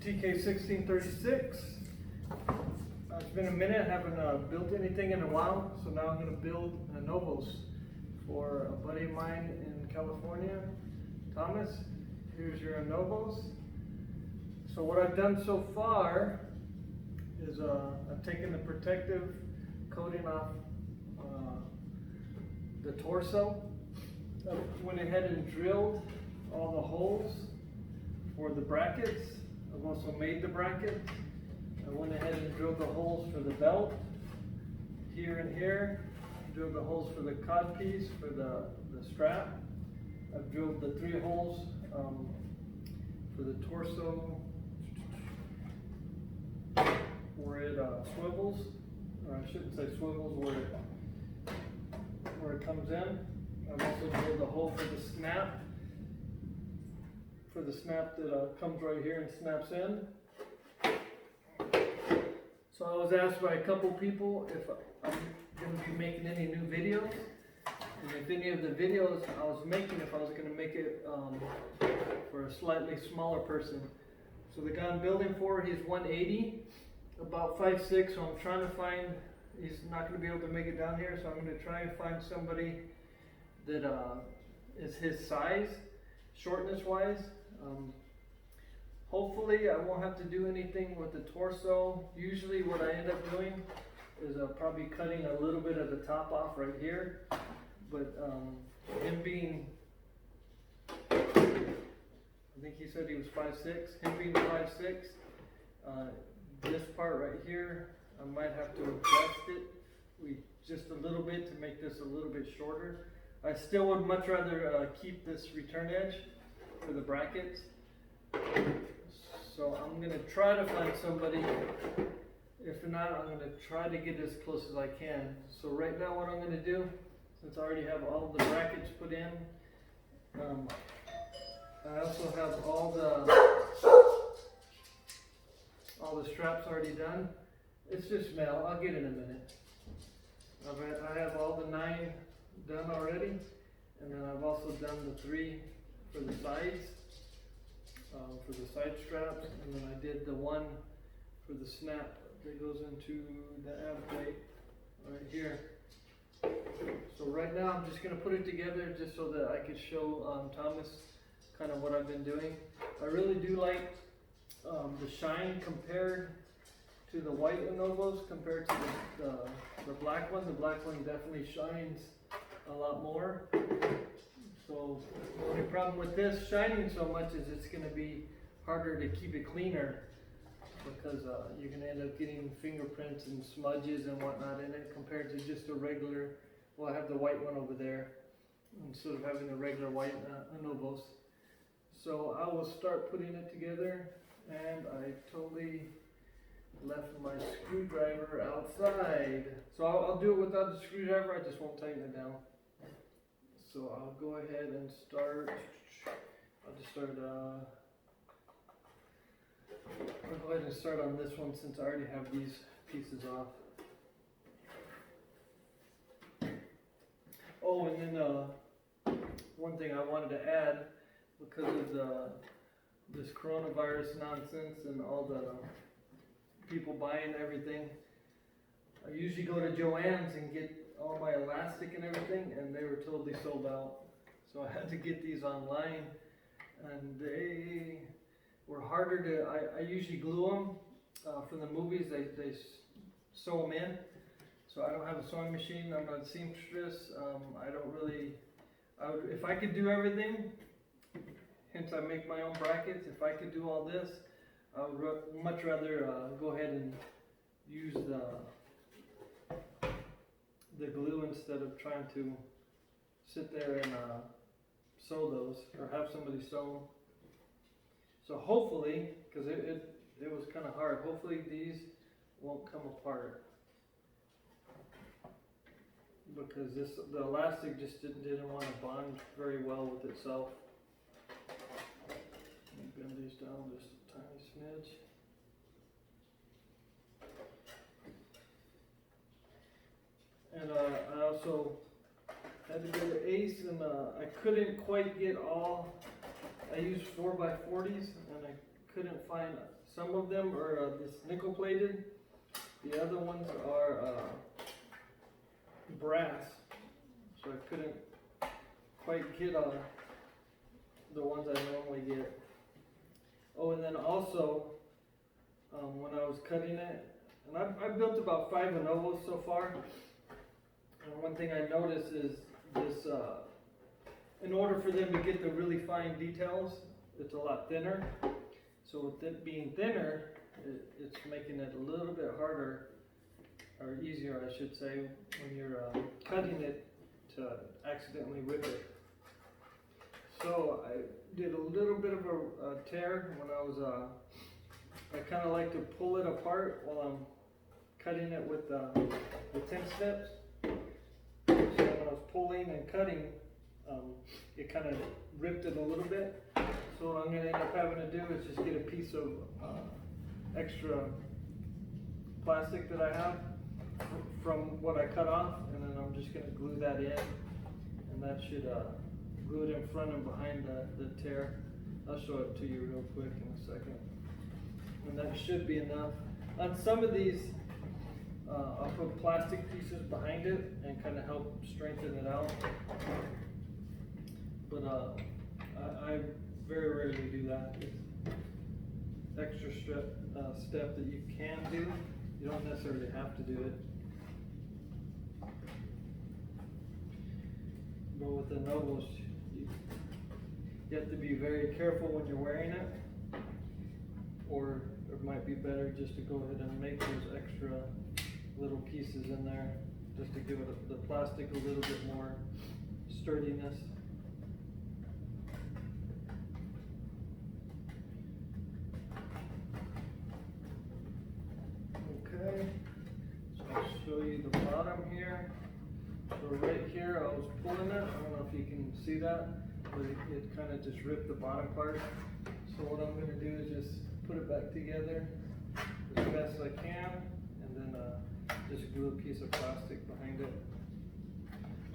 TK 1636. It's been a minute, I haven't built anything in a while, so now I'm going to build a Novos for a buddy of mine in California, Thomas. Here's your Novos. So what I've done so far is I've taken the protective coating off the torso. I went ahead and drilled all the holes for the brackets. I've also made the brackets. I went ahead and drilled the holes for the belt, here and here. Drilled the holes for the codpiece, for the strap. I've drilled the 3 holes for the torso, where it swivels, or I shouldn't say swivels, where it comes in. I've also drilled the hole for the snap, that comes right here and snaps in. So I was asked by a couple people if I'm going to be making any new videos, and if any of the videos I was making, if I was going to make it for a slightly smaller person. So the guy I'm building for, he's 180, about 5'6", so I'm trying to find, he's not going to be able to make it down here, so I'm going to try and find somebody that is his size, shortness wise. Hopefully I won't have to do anything with the torso. Usually what I end up doing is probably cutting a little bit of the top off right here, but him being, I think he said he was 5'6", him being 5'6", this part right here, I might have to adjust it just a little bit to make this a little bit shorter. I still would much rather keep this return edge for the brackets. So I'm going to try to find somebody. If not, I'm going to try to get as close as I can. So right now what I'm going to do, since I already have all the brackets put in, I also have all the straps already done. It's just metal. I'll get in a minute. I have all the 9 done already, and then I've also done the 3 for the sides, for the side straps, and then I did the 1 for the snap that goes into the ab plate right here. So right now I'm just going to put it together just so that I could show Thomas kind of what I've been doing. I really do like the shine compared to the white Novos compared to the black one. The black one definitely shines a lot more. So the only problem with this shining so much is it's going to be harder to keep it cleaner, because you're going to end up getting fingerprints and smudges and whatnot in it compared to just a regular, well, I have the white one over there instead of having the regular white Novos. So I will start putting it together, and I totally left my screwdriver outside. So I'll do it without the screwdriver, I just won't tighten it down. So I'll go ahead and start, I'll go ahead and start on this one since I already have these pieces off. Oh, and then one thing I wanted to add, because of this coronavirus nonsense and all the people buying everything, I usually go to Joann's and get all my elastic and everything, and they were totally sold out. So I had to get these online, and they were harder to, I usually glue them for the movies. They sew them in. So I don't have a sewing machine. I'm not a seamstress. I don't really, if I could do everything, hence I make my own brackets, if I could do all this, I would much rather go ahead and use the glue instead of trying to sit there and sew those, or have somebody sew them. So hopefully, because it was kind of hard, hopefully these won't come apart, because the elastic just didn't want to bond very well with itself. Let me bend these down just a tiny smidge. And I also had to go to Ace, and I couldn't quite get all, I used 4x40s, and I couldn't find, some of them are this nickel plated, the other ones are brass, so I couldn't quite get the ones I normally get. Oh, and then also, when I was cutting it, and I've built about 5 Lenovo's so far, and one thing I noticed is this, in order for them to get the really fine details, it's a lot thinner. So with it being thinner, it's making it a little bit harder, or easier I should say, when you're cutting it to accidentally rip it. So I did a little bit of a tear when I was, I kind of like to pull it apart while I'm cutting it with the 10 steps. So when I was pulling and cutting, it kind of ripped it a little bit. So what I'm going to end up having to do is just get a piece of extra plastic that I have from what I cut off, and then I'm just going to glue that in, and that should glue it in front and behind the tear. I'll show it to you real quick in a second. And that should be enough. On some of these, I'll put plastic pieces behind it and kind of help strengthen it out. But I very rarely do that. It's extra step that you can do. You don't necessarily have to do it. But with the Novos, you have to be very careful when you're wearing it, or it might be better just to go ahead and make those extra little pieces in there, just to give it the plastic a little bit more sturdiness. Okay, so I'll show you the bottom here. So right here, I was pulling it. I don't know if you can see that, but it kind of just ripped the bottom part. So what I'm going to do is just put it back together as best I can, and then just glue a piece of plastic behind it.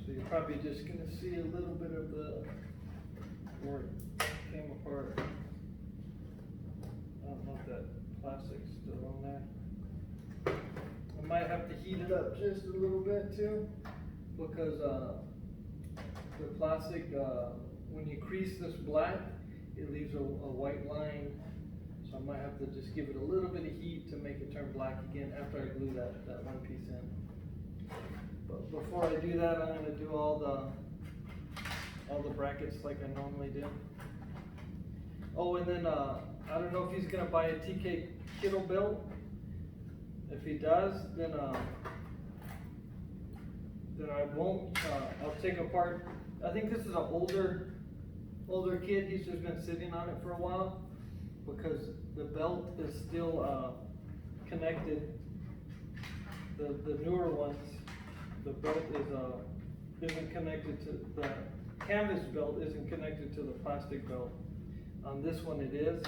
So you're probably just going to see a little bit of where it came apart. I don't know if that plastic's still on there. I might have to heat it up just a little bit too, because the plastic, when you crease this black, it leaves a white line. So I might have to just give it a little bit of heat to make it turn black again after I glue that one piece in. But before I do that, I'm going to do all the brackets like I normally do. Oh, and then I don't know if he's going to buy a TK Kittle belt. If he does, then I won't. I'll take apart. I think this is an older kid. He's just been sitting on it for a while because the belt is still connected. The newer ones, the belt isn't connected to the canvas belt. Isn't connected to the plastic belt. On this one, it is.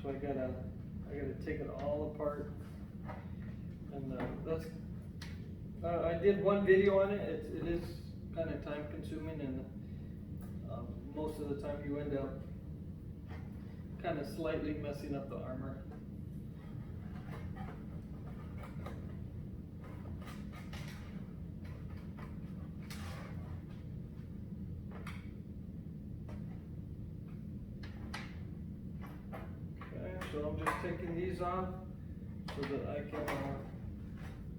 So I gotta take it all apart. And that's. I did one video on it. It is kind of time consuming, and most of the time you end up kind of slightly messing up the armor. Okay, so I'm just taking these off so that I can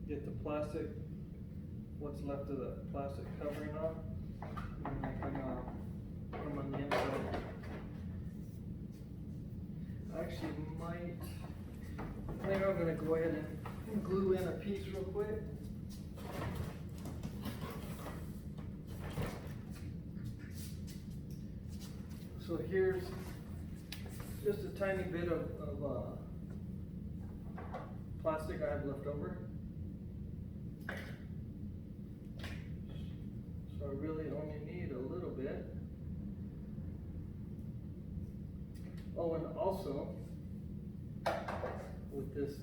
get the plastic, what's left of the plastic covering off, and I can put them on the inside. I actually I think I'm going to go ahead and glue in a piece real quick. So here's just a tiny bit of plastic I have left over. So I really only need a little bit. Oh, and also with this,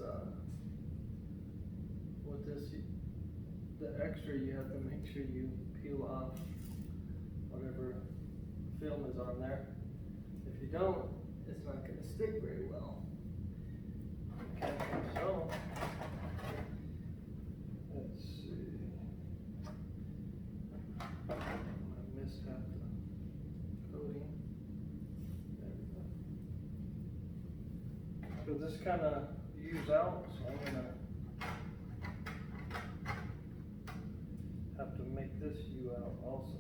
the extra, you have to make sure you peel off whatever film is on there. If you don't, it's not going to stick very well. Okay, so let's see. I missed half the coating. There we go. So this kind of used out, so I'm going to have to make this U out also.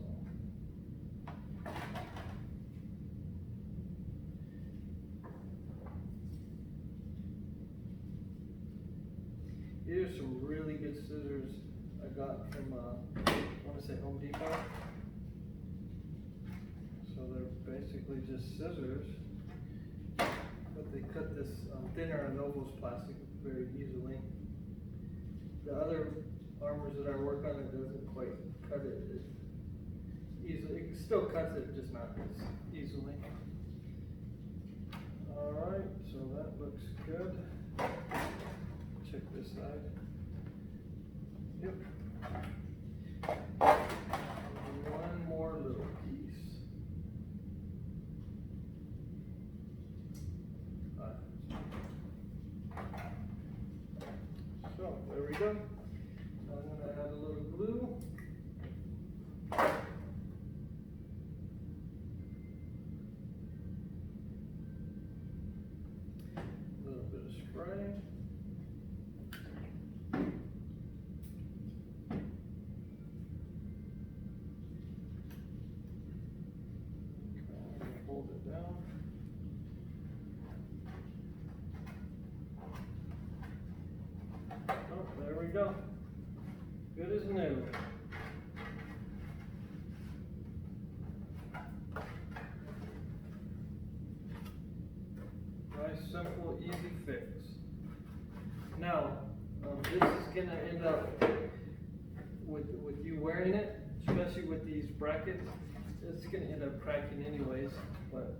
Here's some really good scissors I got from, I want to say Home Depot. So they're basically just scissors, but they cut this thinner and ovals plastic very easily. The other armors that I work on, it doesn't quite cut it easily. It still cuts it, just not as easily. Alright, so that looks good. Check this side. Yep. And one more little piece. So, there we go. I'm going to add a little glue. A little bit of spray. Okay, hold it down. Oh, there we go. Good as new. Nice, simple, easy fix. Now, this is going to end up with you wearing it, especially with these brackets. It's going to end up cracking anyways, but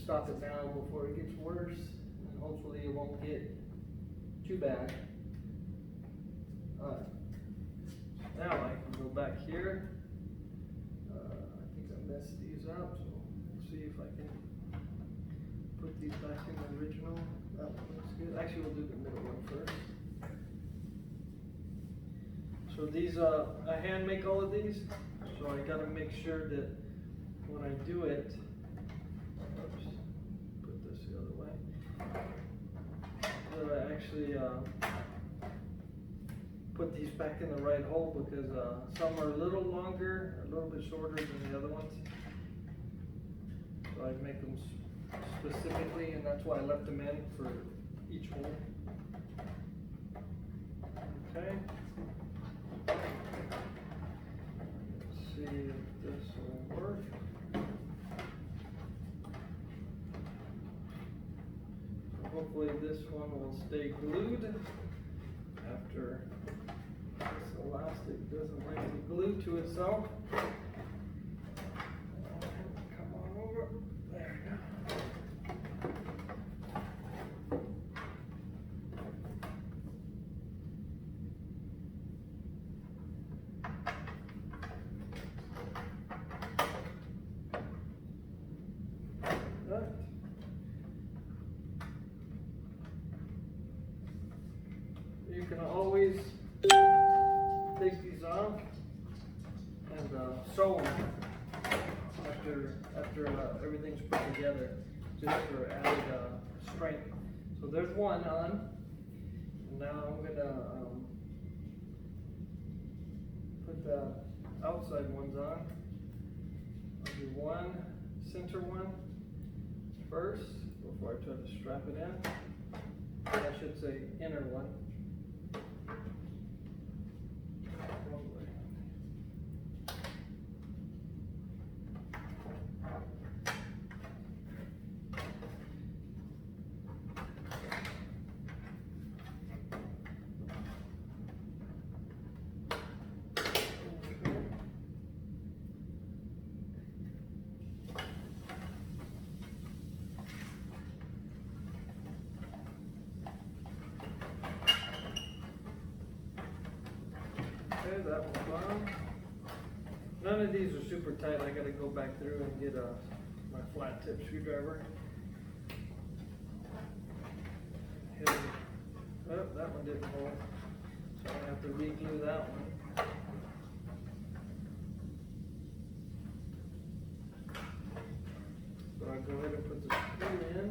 stop it now before it gets worse, and hopefully it won't get too bad. Now I can go back here. I think I messed these up, so we'll see if I can put these back in the original. That one looks good. Actually, we'll do the middle one first. So these, I hand make all of these, so I gotta make sure that when I do it, oops, put this the other way, that I actually put these back in the right hole, because some are a little longer, a little bit shorter than the other ones. So I make them specifically, and that's why I left them in for each hole. Okay. Let's see if this will work. Hopefully this one will stay glued after this elastic doesn't like to glue to itself. Come on over. There we go. That. You can always take these off and sew them after everything's put together, just for added strength. So there's one on, and now I'm gonna put the outside ones on. I'll do one center one first before I try to strap it in. I should say inner one. Okay, that one's on. None of these are super tight. I gotta go back through and get my flat tip screwdriver. hit it. Oh, that one didn't hold. So I have to re-glue that one. So I go ahead and put the screw in.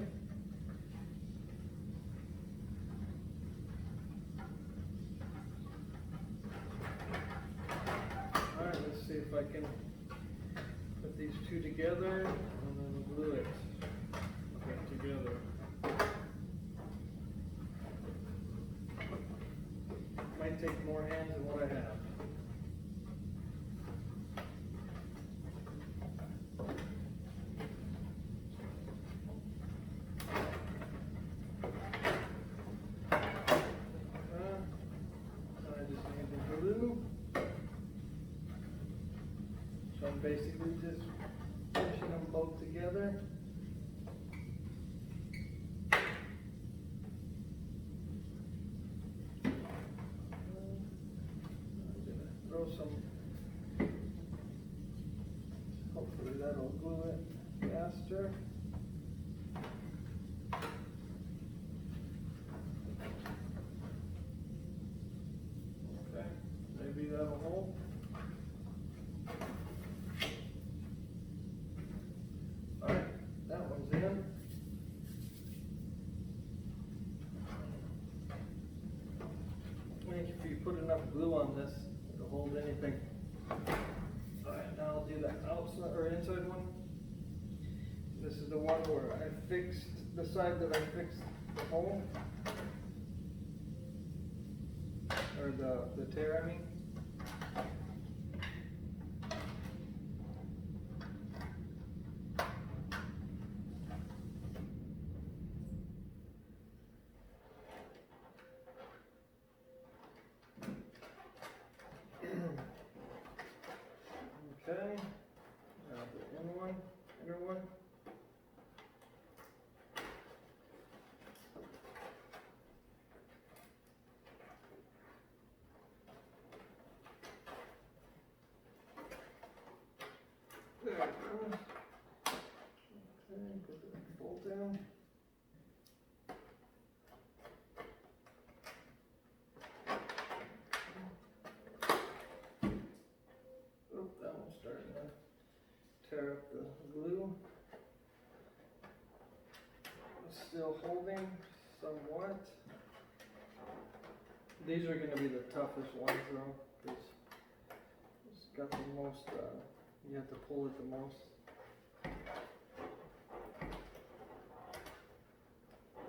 Alright, let's see if I can put these two together and then glue it together. Might take more hands than what I have. I just need the glue. So I'm basically just pushing them both together. Throw some, hopefully that'll glue it faster. Okay, maybe that'll hold. Alright, that one's in. If you put enough glue on this, it'll hold anything. Alright, now I'll do the outside or inside one. This is the one where I fixed the side that I fixed the hole. Or the tear, I mean. Okay, now the inner one. There it goes. Okay, put the bolt down. Oh, that one's starting to tear up the glue. It's still holding somewhat. These are going to be the toughest ones though, because it's got the most, you have to pull it the most.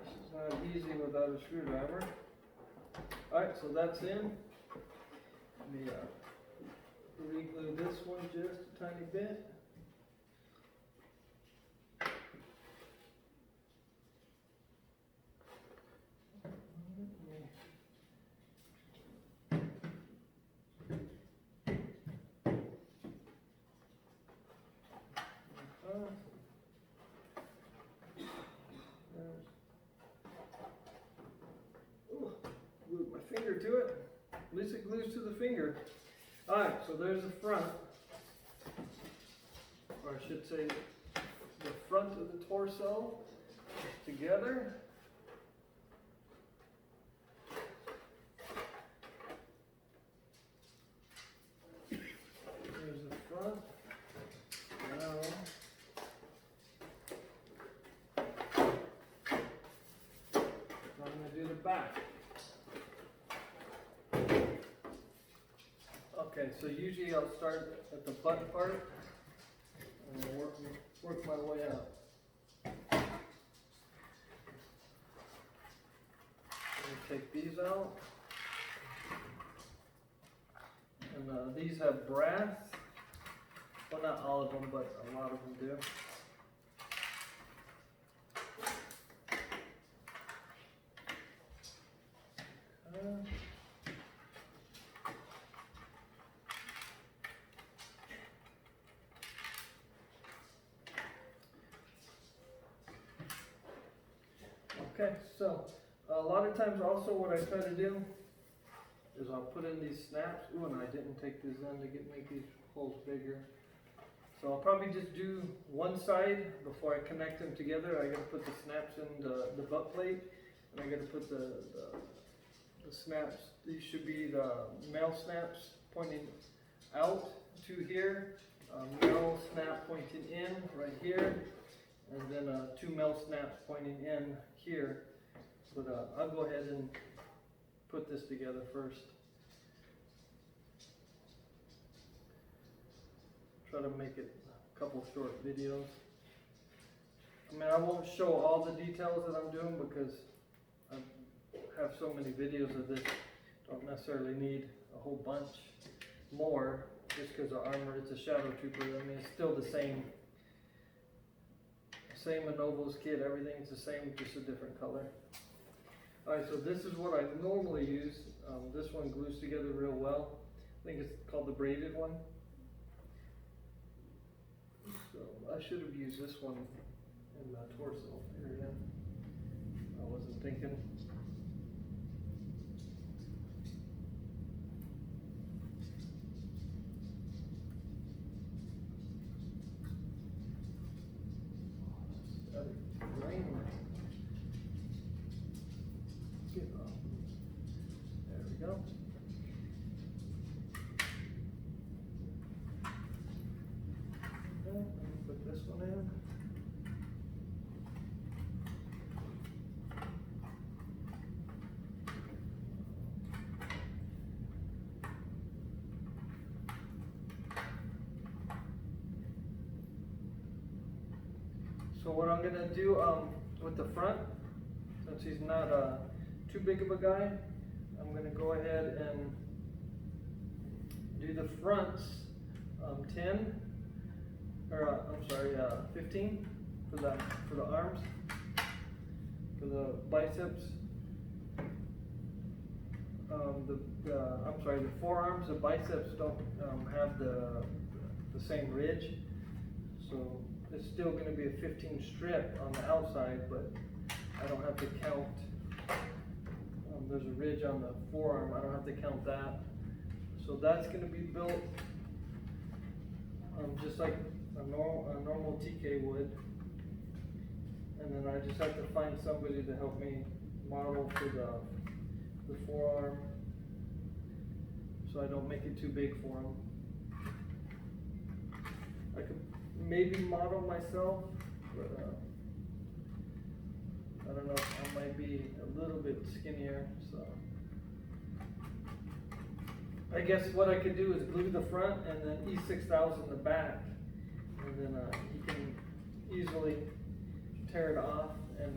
This is not easy without a screwdriver. Alright, so that's in. Let me re-glue this one just a tiny bit. Glued my finger to it. At least it glues to the finger. Alright, so there's the front. Or I should say the front of the torso together. There's the front. Now I'm going to do the back. Okay, so usually I'll start at the butt part and then work my way out. Take these out. And these have brass. Well, not all of them, but a lot of them do. Okay, so a lot of times also what I try to do is I'll put in these snaps. Ooh, and I didn't take these in to make these holes bigger. So I'll probably just do one side before I connect them together. I gotta put the snaps in the butt plate, I gotta put the snaps, these should be the male snaps pointing out to here, male snap pointing in right here, and then 2 male snaps pointing in here. But I'll go ahead and put this together first. Try to make it a couple short videos. I mean, I won't show all the details that I'm doing because I have so many videos of this. Don't necessarily need a whole bunch more just because the armor, it's a shadow trooper. I mean, it's still the same Anovo's kit, everything's the same, just a different color. Alright, so this is what I normally use. This one glues together real well. I think it's called the braided one. So I should have used this one in the torso area. I wasn't thinking. There we go. Okay, let me put this one in. So what I'm gonna do with the front, since he's not too big of a guy, I'm gonna go ahead and do the fronts 10, or I'm sorry, 15 for the arms, for the biceps. I'm sorry, the forearms, the biceps don't have the same ridge, so it's still going to be a 15 strip on the outside, but I don't have to count. There's a ridge on the forearm, I don't have to count that. So that's going to be built just like a normal TK would. And then I just have to find somebody to help me model for the forearm, so I don't make it too big for him. I could maybe model myself, but I don't know, I might be a little bit skinnier, so. I guess what I could do is glue the front and then E6000 the back, and then you can easily tear it off and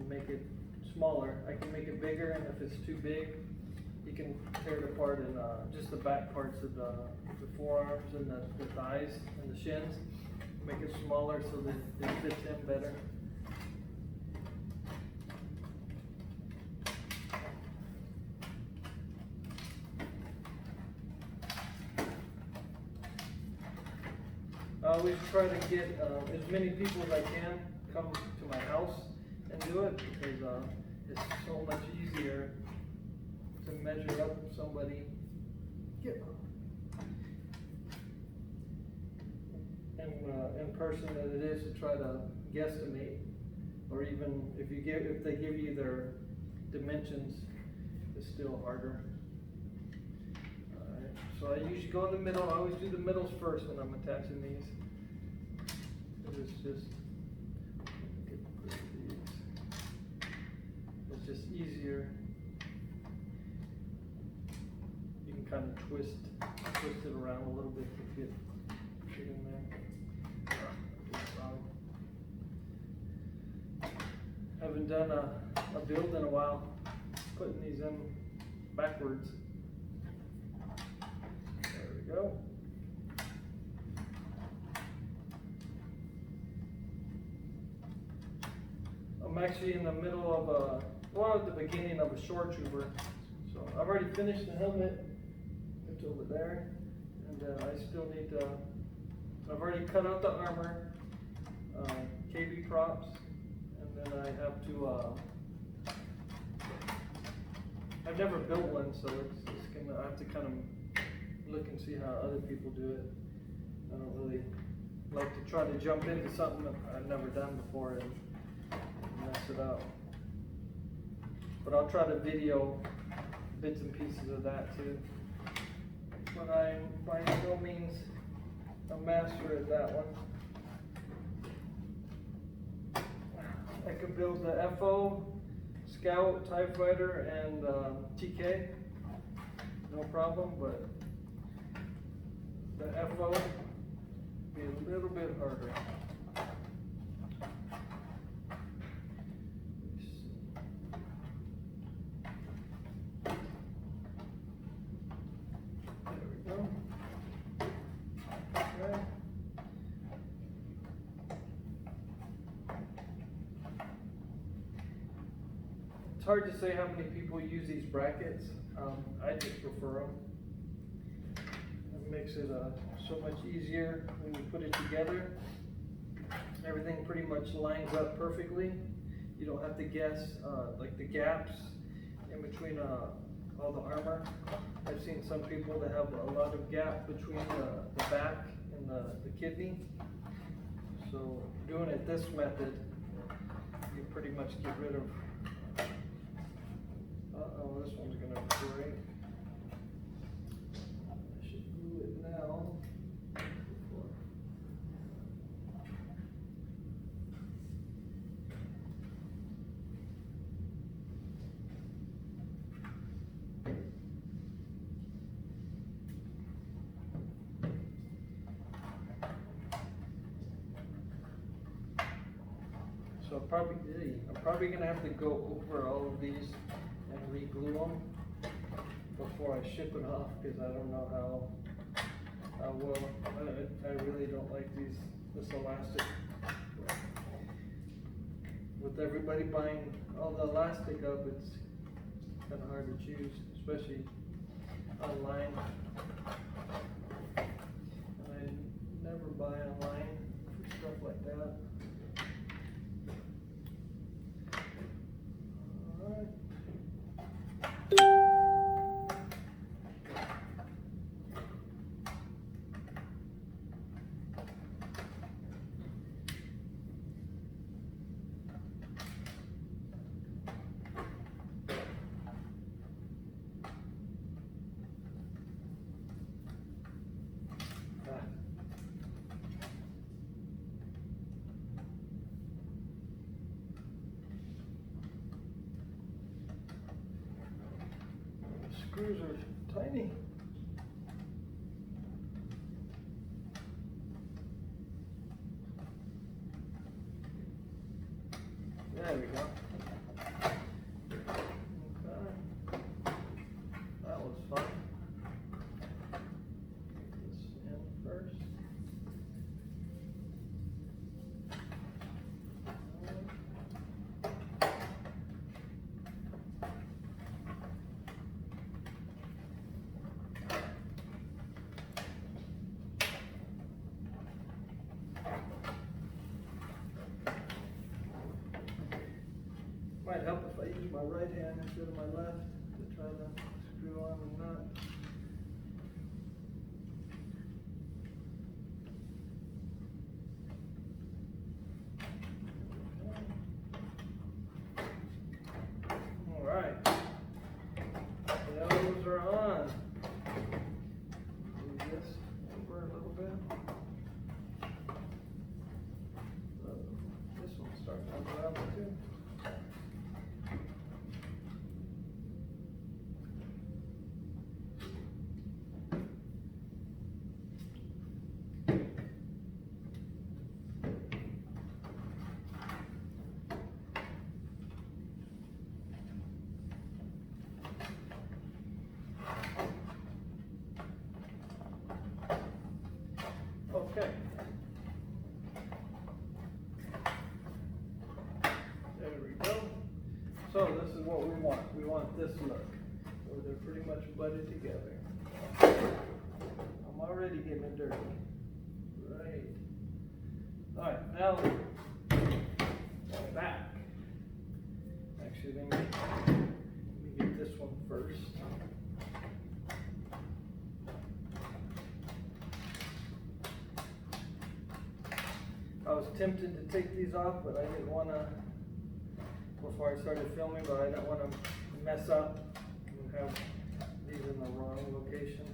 make it smaller. I can make it bigger, and if it's too big, you can tear it apart in just the back parts of the forearms and the thighs and the shins. Make it smaller so that it fits in better. I always try to get as many people as I can come to my house and do it, because it's so much easier to measure up somebody in person than it is to try to guesstimate, or even if they give you their dimensions, it's still harder. Alright, so I usually go in the middle. I always do the middles first when I'm attaching these. It's just easier. You can kind of twist it around a little bit to get in there. Haven't done a build in a while, putting these in backwards. There we go. I'm actually in the middle of at the beginning of a shore trooper. So I've already finished the helmet. It's over there. And I still need to, I've already cut out the armor, KB props, and then I have to, I've never built one, so I have to kind of look and see how other people do it. I don't really like to try to jump into something that I've never done before and mess it up. but I'll try to video bits and pieces of that too. But I'm by no means a master at that one. I can build the FO, Scout, TIE Fighter, and TK, no problem, but the FO be a little bit harder. There we go. Okay. It's hard to say how many people use these brackets. I just prefer them. It makes it so much easier when you put it together. Everything pretty much lines up perfectly. You don't have to guess like the gaps in between all the armor. I've seen some people that have a lot of gap between the back and the kidney. So doing it this method, you pretty much get rid of. Uh-oh, this one's gonna break. I should glue it now. So I'm probably gonna have to go over all of these and re-glue them before I ship it off, because I don't know how well. I really don't like this elastic. With everybody buying all the elastic up, it's kind of hard to choose, especially online. And I never buy online for stuff like that. Screws are tiny. There we go. Okay. That was fun. Get this in first. Might help if I use my right hand instead of my left to try to screw on the nut. All right, those are on. Move this over a little bit. So this one's starting to unravel too. Okay. There we go. So this is what we want. We want this look, where they're pretty much butted together. I'm already getting it dirty. Right. All right, now back. Actually, let me get this one first. I was tempted to take these off, but I didn't want to before I started filming, but I don't want to mess up and have these in the wrong location.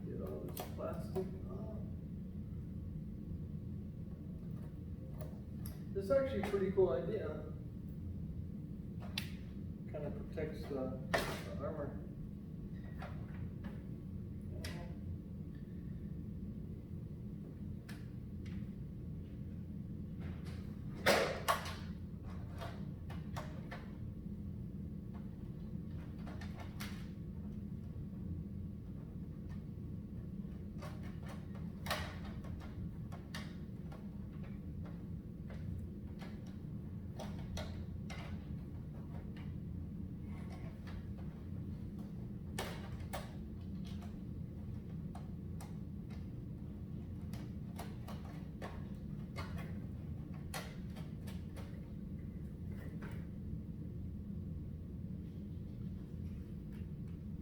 Get all this plastic off. This is actually a pretty cool idea. Kind of protects the armor.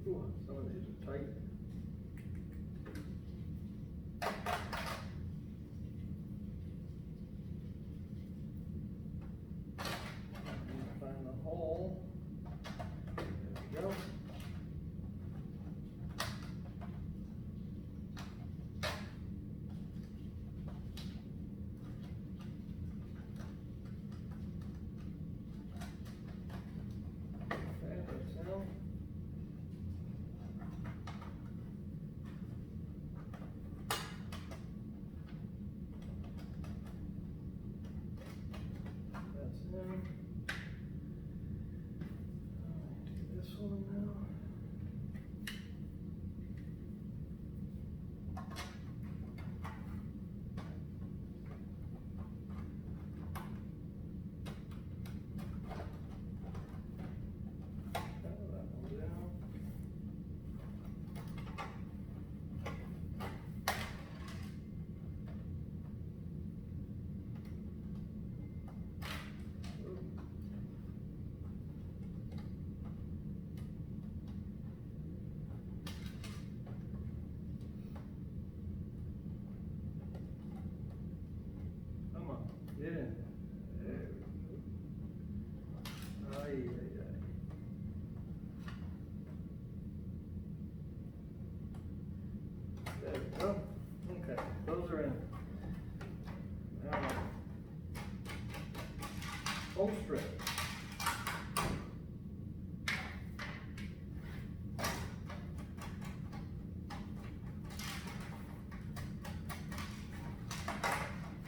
Ooh, some of these are tight. Find the hole. There we go. Okay, that's now. That's in. Do this one now. Come on, get in. There we go. Aye,